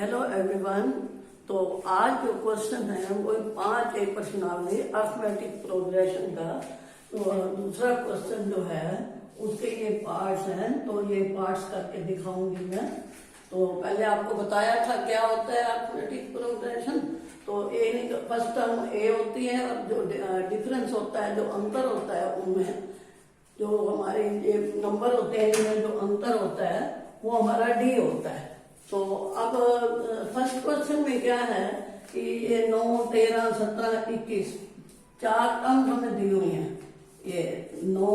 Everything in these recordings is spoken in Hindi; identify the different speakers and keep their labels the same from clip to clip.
Speaker 1: Hello everyone. तो आज जो क्वेश्चन है वो 5 एक प्रश्नावली अर्थमेटिक प्रोग्रेशन का। तो दूसरा क्वेश्चन जो है उसके ये पार्ट्स हैं, तो ये पार्ट्स करके दिखाऊंगी मैं। तो पहले आपको बताया था क्या होता है अर्थमेटिक प्रोग्रेशन। तो ए फर्स्ट टर्म ए होती है और जो डिफरेंस होता है, जो अंतर होता है उनमें, जो हमारे ये नंबर होते हैं इनमें जो अंतर होता है वो हमारा डी होता है। तो अब फर्स्ट क्वेश्चन में क्या है कि ये 9, 13, 17, 21 चार टर्म हमें दी हुई हैं। ये 9,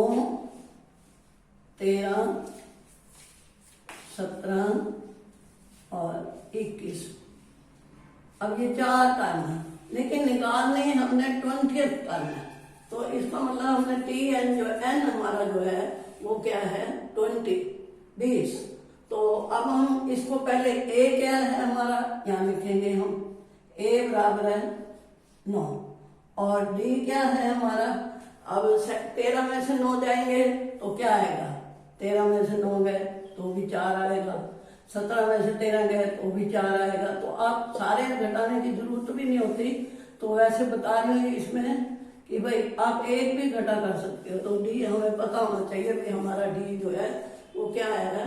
Speaker 1: 13, 17 और 21। अब ये चार टर्म है, लेकिन निकालने हमने 20th टर्म है। तो इसका मतलब हमने टी एन जो एन हमारा जो है वो क्या है 20। तो अब हम इसको पहले ए क्या है हमारा यहाँ लिखेंगे हम। ए बराबर है 9 और डी क्या है हमारा। अब 13 में से 9 जाएंगे तो क्या आएगा, 13 में से 9 गए तो भी 4 आएगा, 17 में से 13 गए तो भी 4 आएगा। तो आप सारे घटाने की जरूरत भी नहीं होती। तो वैसे बता रही हूँ इसमें कि भाई आप एक भी घटा कर सकते हो। तो डी हमें पता होना चाहिए कि हमारा डी जो है वो क्या आएगा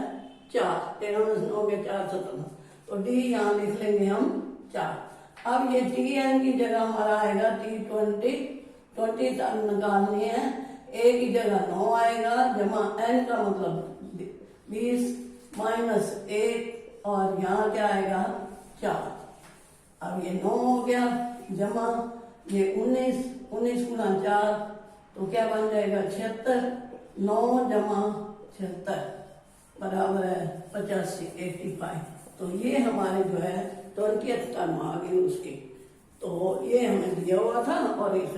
Speaker 1: 4। 13 में से 9 गए 4, 17। तो डी यहाँ लिख लेंगे हम 4। अब ये टी एन की जगह हमारा आएगा टी 20 निकालनी है। ए की जगह 9 आएगा जमा एन का मतलब 20 माइनस 1 और यहाँ क्या आएगा 4। अब ये 9 हो गया जमा ये 19 गुना 4 तो क्या बन जाएगा 76। 9 जमा 76 बराबर है 85, 85। तो ये हमारे जो है 20th टर्म आ गई उसकी। तो ये हमें दिया हुआ था और एक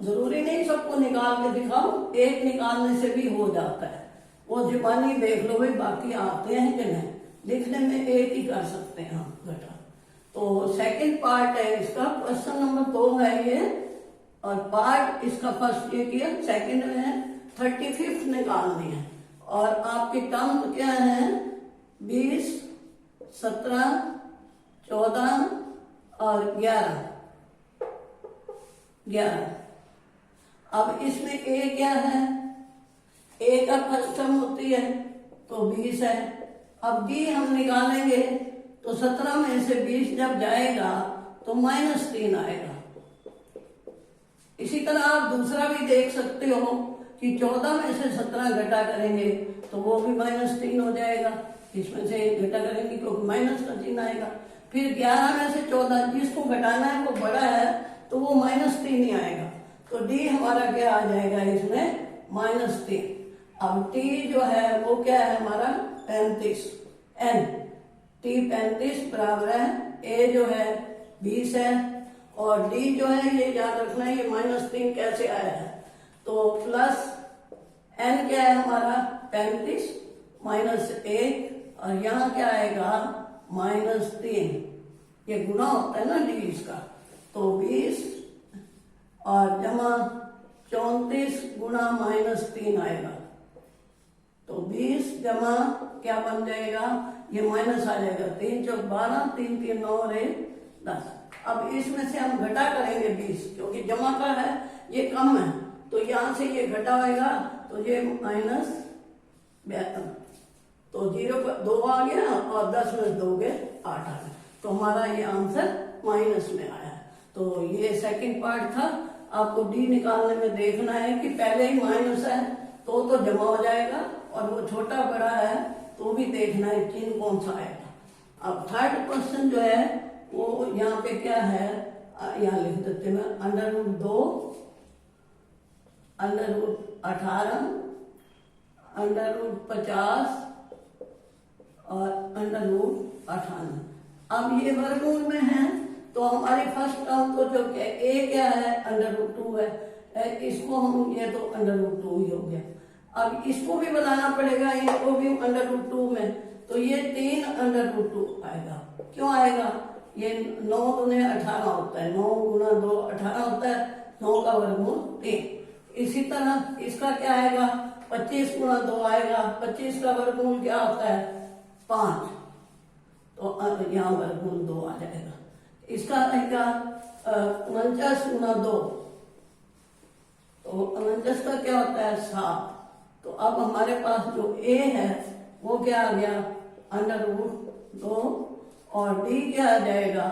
Speaker 1: जरूरी नहीं सबको निकाल के दिखाओ, एक निकालने से भी हो जाता है। वो जुबानी देख लो भाई बाकी आते हैं कि नहीं, लिखने में एक ही कर सकते हैं हम घटा। तो सेकंड पार्ट है इसका, क्वेश्चन नंबर 2 है ये। और पार्ट इसका फर्स्ट ये किया, सेकंड में है 35th निकालनी है। और आपकी टर्म क्या है 20, 17, 14 और 11। अब इसमें ए क्या है, ए का फर्स्ट टर्म होती है तो 20 है। अब डी हम निकालेंगे तो 17 में से 20 जब जाएगा तो -3 आएगा। इसी तरह आप दूसरा भी देख सकते हो कि 14 में से 17 घटा करेंगे तो वो भी -3 हो जाएगा। इसमें से घटा करेंगे क्योंकि माइनस का चिन्ह आएगा। फिर 11 में से 14 जिसको घटाना है वो बड़ा है तो वो -3 ही आएगा। तो डी हमारा क्या आ जाएगा इसमें -3। अब टी जो है वो क्या है हमारा 35। एन टी 35 बराबर है ए जो है 20 है और डी जो है ये याद रखना है ये -3 कैसे आया है। तो प्लस एन क्या है हमारा 35 माइनस 1 और यहाँ क्या आएगा -3। ये गुना होता है ना डी इसका। तो 20 और जमा 34 गुना -3 आएगा। तो 20 जमा क्या बन जाएगा, ये माइनस आ जाएगा 3 चौक 12, 3 3 9 रे 10। अब इसमें से हम घटा करेंगे 20 क्योंकि जमा का है ये कम है तो यहां से ये घटा होगा तो ये -52। तो 0 पर 2 आ गया और 10 में 2 गए 8 आ गया। तो हमारा ये आंसर माइनस में आया। तो ये सेकंड पार्ट था। आपको डी निकालने में देखना है कि पहले ही माइनस है तो जमा हो जाएगा और वो छोटा बड़ा है तो भी देखना है चिन्ह कौन सा आएगा। अब थर्ड क्वेश्चन जो है वो यहाँ पे क्या है, यहाँ लिख देते हैं √2, √18, √50 और √98। अब ये वर्गमूल में है तो हमारी फर्स्ट टर्म को जो ए क्या है √2 है, इसको हम ये तो √2 ही हो गया। अब इसको भी बनाना पड़ेगा, इनको भी √2 में। तो ये 3 √2 आएगा। क्यों आएगा, ये 9 दूने 18 होता है, 9 गुना 2 18 होता है, 9 का वर्गमूल 3। इसी तरह इसका क्या आएगा 25 गुना 2 आएगा, 25 का वर्गमूल क्या होता है 5। तो अब यहाँ वर्गमूल 2 आ जाएगा। इसका आएगा 49 गुना 2, तो 49 का क्या होता है 7। तो अब हमारे पास जो a है वो क्या आ गया √2 और d क्या आ जाएगा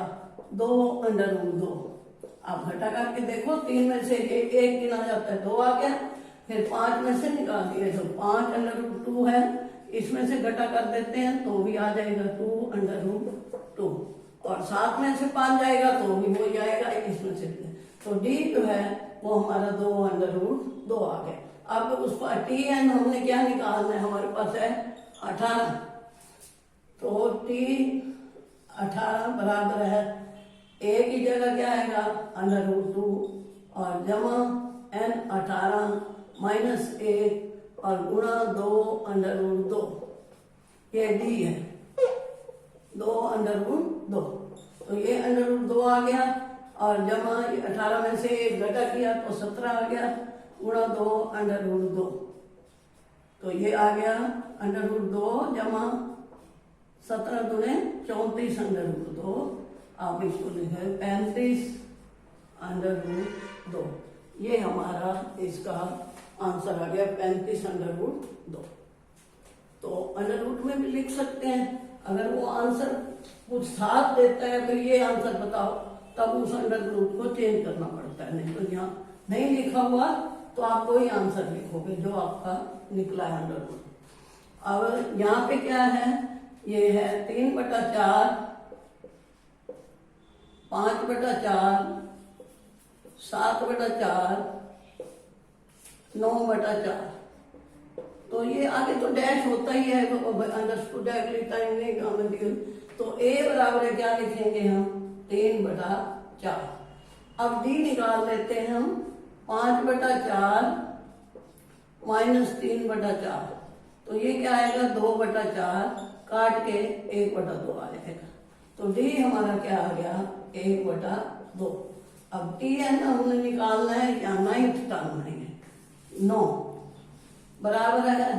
Speaker 1: 2 √2। आप घटा करके देखो, 3 में से ये 1 गिना जाता है 2 आ गया, फिर 5 में से निकाल दिए तो 5 √2 है, इसमें से घटा कर देते हैं तो भी आ जाएगा 2 √2, और 7 में से 5 जाएगा तो भी हो जाएगा इसमें से। तो d जो है वो हमारा 2 √2 आ गया। अब उसको tn हमने क्या निकालना है, हमारे पास है 18, तो t 18 बराबर है a की जगह क्या आएगा √2 और जमा n 18 माइनस 1 और गुणा 2 √2, ये d है 2 √2, तो ये √2 आ गया और जमा 18 में से 1 घटा किया तो 17 आ गया गुणा 2 √2, तो ये आ गया √2 जमा 17 दूने 34 √2, आप इसको लिखे 35 √2, ये हमारा इसका आंसर आ गया 35 √2। तो √रूट में भी लिख सकते हैं, अगर वो आंसर कुछ साथ देता है तो ये आंसर बताओ, तब उस √रूट को चेंज करना पड़ता है, नहीं तो यहाँ नहीं लिखा हुआ तो आप कोई आंसर लिखोगे जो आपका निकला है √रूट। अब यहाँ पे क्या है, ये है 3/4, 5/4, 7/4, 9/4, तो ये आगे तो डैश होता ही है, अंडरस्टूड नहीं काम दिए, तो a बराबर है क्या लिखेंगे हम 3/4। अब d निकाल लेते हैं हम 5/4 माइनस 3/4, तो ये क्या आएगा 2/4, काट के 1/2 आ जाएगा, तो d हमारा क्या आ गया 1/2। अब tn हमने निकालना है, या 9th टर्म है 9 बराबर है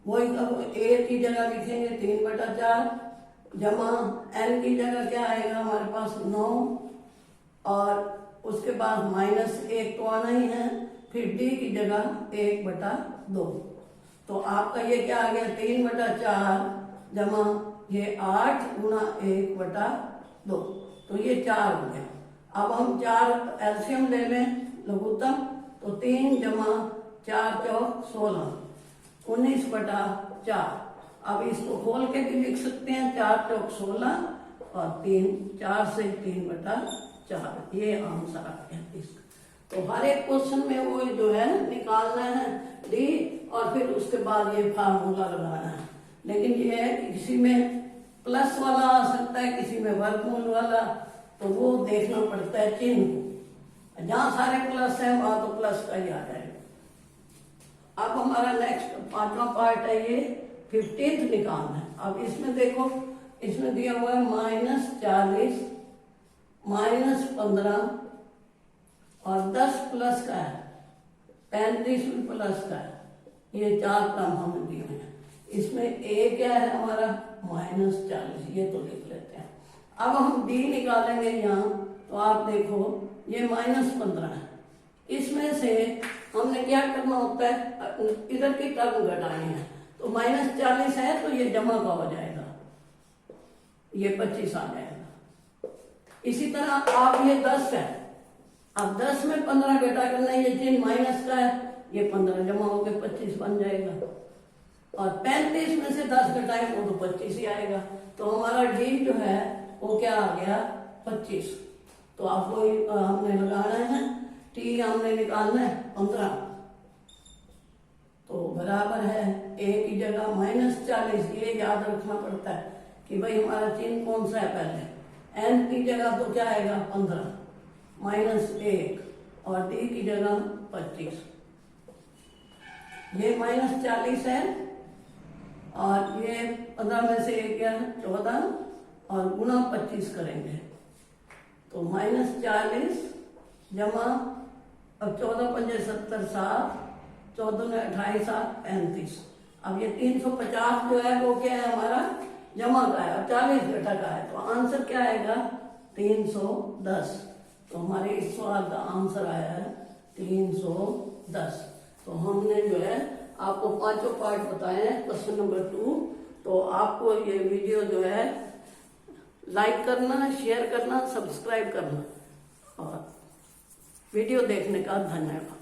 Speaker 1: वही, अब a की जगह लिखेंगे 3/4 जमा n की जगह क्या आएगा हमारे पास 9 और उसके बाद माइनस 1 तो आना ही है, फिर d की जगह 1/2, तो आपका ये क्या आ गया 3/4 जमा ये 8 गुणा 1/2, तो ये 4 हो गया। अब हम 4 एलसीएम ले लें लघुत्तम, तो 3 जमा 4 चौक 16, 19/4। अब इसको खोल के भी लिख सकते हैं 4 चौक 16 और 4 से 3/4, ये आंसर आ गया इसका। तो हर एक क्वेश्चन में वो जो है निकालना है डी और फिर उसके बाद ये फार्मूला लगाना है, लेकिन ये है कि किसी में प्लस वाला आ सकता है, किसी में वर्गमूल वाला, तो वो देखना पड़ता है चिन्ह को, जहां सारे प्लस है वहां तो प्लस का ही आ जाएगा। अब हमारा नेक्स्ट 5वां पार्ट है, ये 15th निकालना है। अब इसमें देखो, इसमें दिया हुआ है -40 -15 और 10 प्लस का है, 35 प्लस का है, ये 4 टर्म हमें दिए हैं। इसमें a क्या है हमारा -40, ये तो लिख लेते हैं। अब हम d निकालेंगे यहाँ, तो आप देखो ये -15 है, इसमें से हमने क्या करना होता है, इधर की टर्म घटानी है, तो -40 है तो ये जमा का हो जाएगा, ये 25 आ जाएगा। इसी तरह आप ये 10 है, अब 10 में 15 घटा करना है, ये चिन्ह माइनस का है, ये 15 जमा होकर 25 बन जाएगा, और 35 में से 10 घटाए वो तो 25 ही आएगा। तो हमारा डी जो है वो क्या आ गया 25। तो आपको हमने लगाना है, टी हमने निकालना है 15, तो बराबर है a की जगह -40, ये याद रखना पड़ता है कि भाई हमारा चिन्ह कौन सा है, पहले n की जगह तो क्या आएगा 15 -1 और d की जगह 25, ये -40 है और ये 15 में से 1 क्या 14 और गुणा 25 करेंगे, तो -40 जमा, अब 14 पंजे 70, 7 14 ने 28 7 35। अब ये 350 जो है वो क्या है हमारा जमा का है और 40 घटा का है, तो आंसर क्या आएगा 310। तो हमारे इस सवाल का आंसर आया है 310। तो हमने जो है आपको पांचों पार्ट बताए हैं क्वेश्चन नंबर 2। तो आपको ये वीडियो जो है लाइक करना, शेयर करना, सब्सक्राइब करना और वीडियो देखने का धन्यवाद।